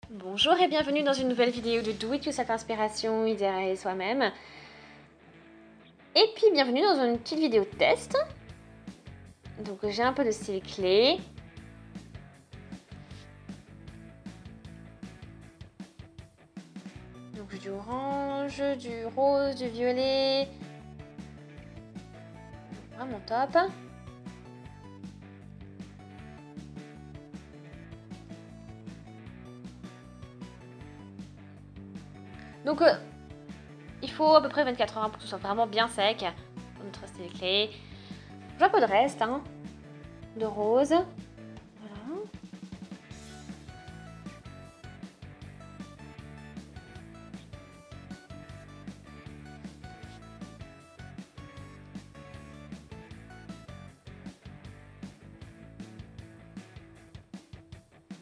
Bonjour et bienvenue dans une nouvelle vidéo de Do It Yourself Inspiration, idéal soi-même. Et puis bienvenue dans une petite vidéo de test. Donc j'ai un peu de style clé. Donc du orange, du rose, du violet. Vraiment top. Donc il faut à peu près 24 heures pour que ce soit vraiment bien sec pour notre style clé. J'ai un peu de reste de rose. Voilà.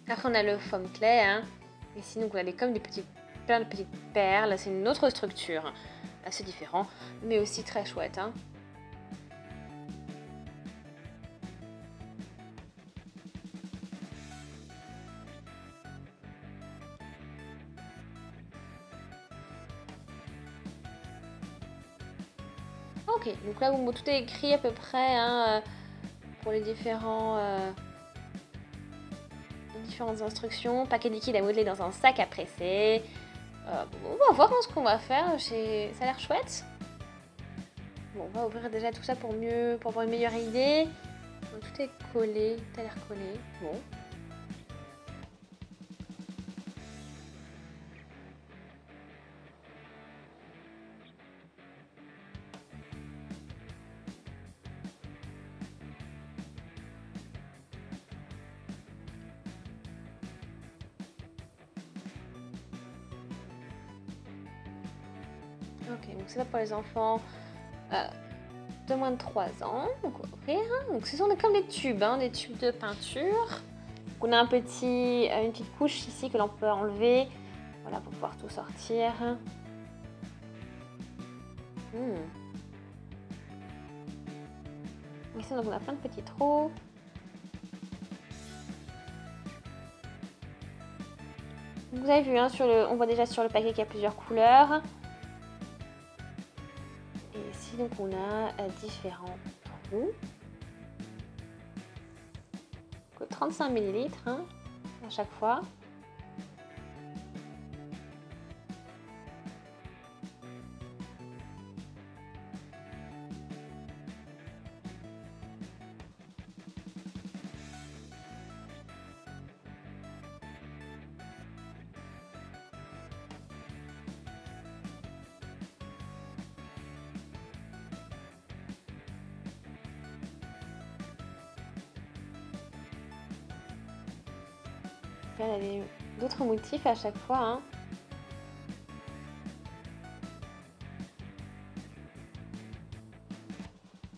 Après on a le foam clay. Ici donc on a comme plein de petites perles. C'est une autre structure, assez différent, mais aussi très chouette. Ok, donc là où tout est écrit à peu près pour les différentes instructions. Paquet liquide à modeler dans un sac à presser. On va voir ce qu'on va faire. Ça a l'air chouette. Bon, on va ouvrir déjà tout ça pour avoir une meilleure idée. Donc, tout est collé, tout a l'air collé. Bon. Ok, donc c'est là pour les enfants de moins de 3 ans. Donc on va ouvrir. Donc ce sont comme des tubes de peinture. Donc, on a une petite couche ici que l'on peut enlever. Voilà, pour pouvoir tout sortir. Ici donc on a plein de petits trous. Vous avez vu, on voit déjà sur le paquet qu'il y a plusieurs couleurs. Et ici, donc, on a différents trous. Donc, 35 ml à chaque fois. Là, il y a d'autres motifs à chaque fois.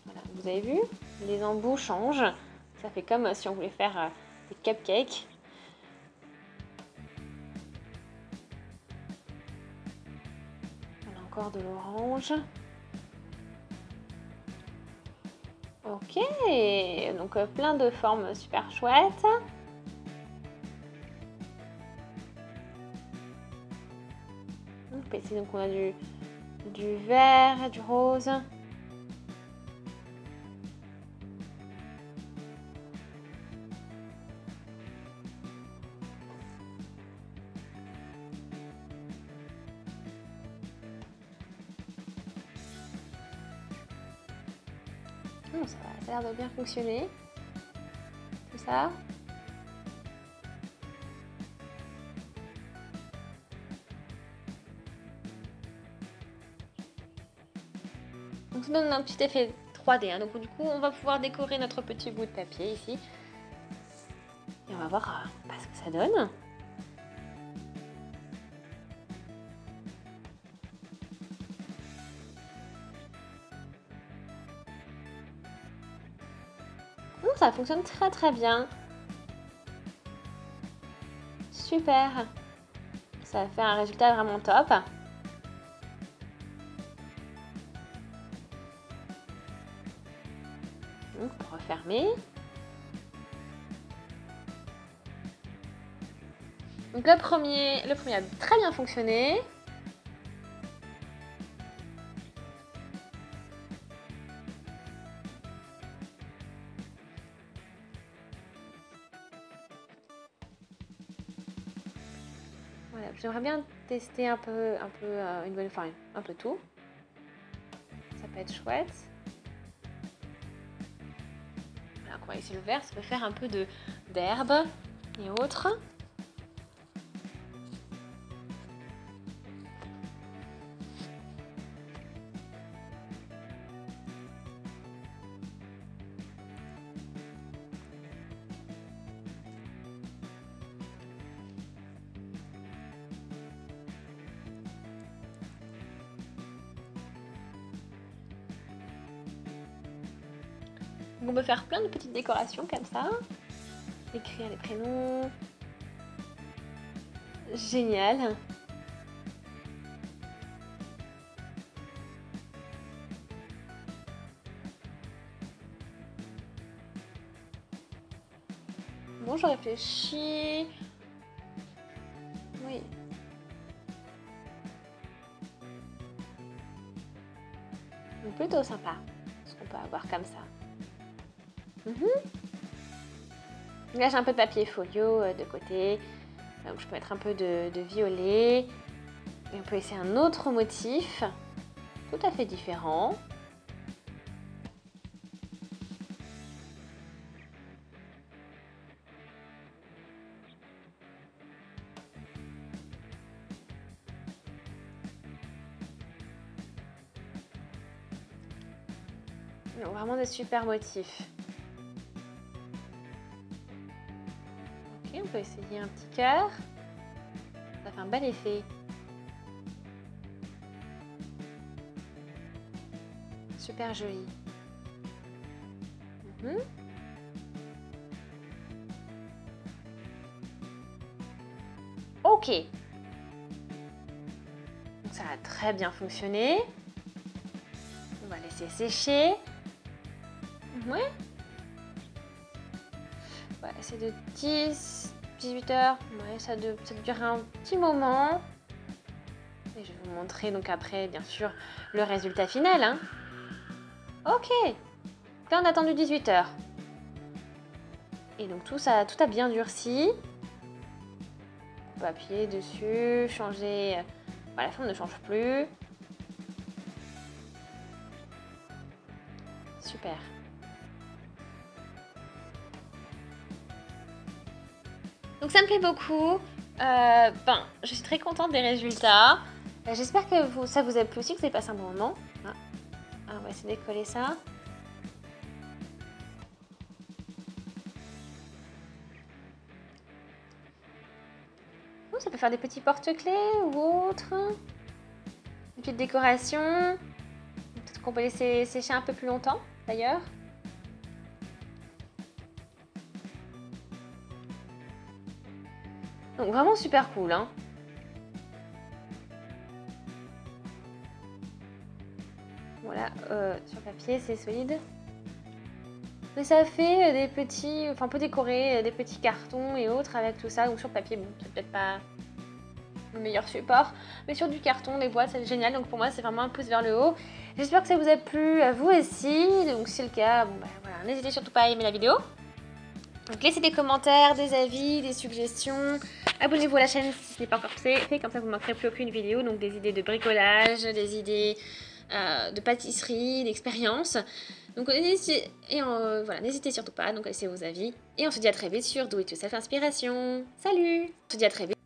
Voilà, vous avez vu, les embouts changent. Ça fait comme si on voulait faire des cupcakes. On a encore de l'orange. Ok, donc plein de formes super chouettes. Ici, donc on a du vert, du rose. Ça a l'air de bien fonctionner. Tout ça. Donc ça donne un petit effet 3D. Donc du coup, on va pouvoir décorer notre petit bout de papier ici. Et on va voir ce que ça donne. Donc ça fonctionne très très bien. Super. Ça fait un résultat vraiment top. Donc pour refermer. Donc le premier a très bien fonctionné. Voilà, j'aimerais bien tester un peu une bonne fois, un peu tout. Ça peut être chouette. Voilà, on va essayer le vert, ça peut faire un peu d'herbe et autres. On peut faire plein de petites décorations comme ça. Écrire les prénoms. Génial. Bon, je réfléchis. Oui. Donc plutôt sympa ce qu'on peut avoir comme ça. Là j'ai un peu de papier folio de côté, donc je peux mettre un peu de violet. Et on peut essayer un autre motif, tout à fait différent. Donc, vraiment des super motifs. Ok, on peut essayer un petit cœur. Ça fait un bel effet. Super joli. Ok. Donc ça a très bien fonctionné. On va laisser sécher. Ouais. Voilà, c'est de 18 heures. Ouais, ça durer un petit moment. Et je vais vous montrer donc après, bien sûr, le résultat final. Hein. Ok. Là, on a attendu 18 heures. Et donc tout a bien durci. On peut appuyer dessus, changer. Voilà, la forme ne change plus. Super. Donc ça me plaît beaucoup. Je suis très contente des résultats. J'espère que ça vous a plu aussi, que vous avez passé un bon moment. On va essayer de coller ça. Ça peut faire des petits porte-clés ou autre. Une petite décoration. Peut-être qu'on peut laisser sécher un peu plus longtemps d'ailleurs. Donc vraiment super cool. Hein. Voilà, sur papier c'est solide. Mais ça fait des petits, enfin on peut décorer des petits cartons et autres avec tout ça. Donc sur papier, bon, c'est peut-être pas le meilleur support, mais sur du carton, des boîtes, c'est génial. Donc pour moi, c'est vraiment un pouce vers le haut. J'espère que ça vous a plu à vous aussi. Donc si c'est le cas, bon bah voilà, n'hésitez surtout pas à aimer la vidéo. Donc laissez des commentaires, des avis, des suggestions. Abonnez-vous à la chaîne si ce n'est pas encore fait, comme ça vous ne manquerez plus aucune vidéo. Donc des idées de bricolage, des idées de pâtisserie, d'expérience. Donc n'hésitez surtout pas, donc laissez vos avis. Et on se dit à très vite sur Do It Yourself Inspiration. Salut! On se dit à très vite.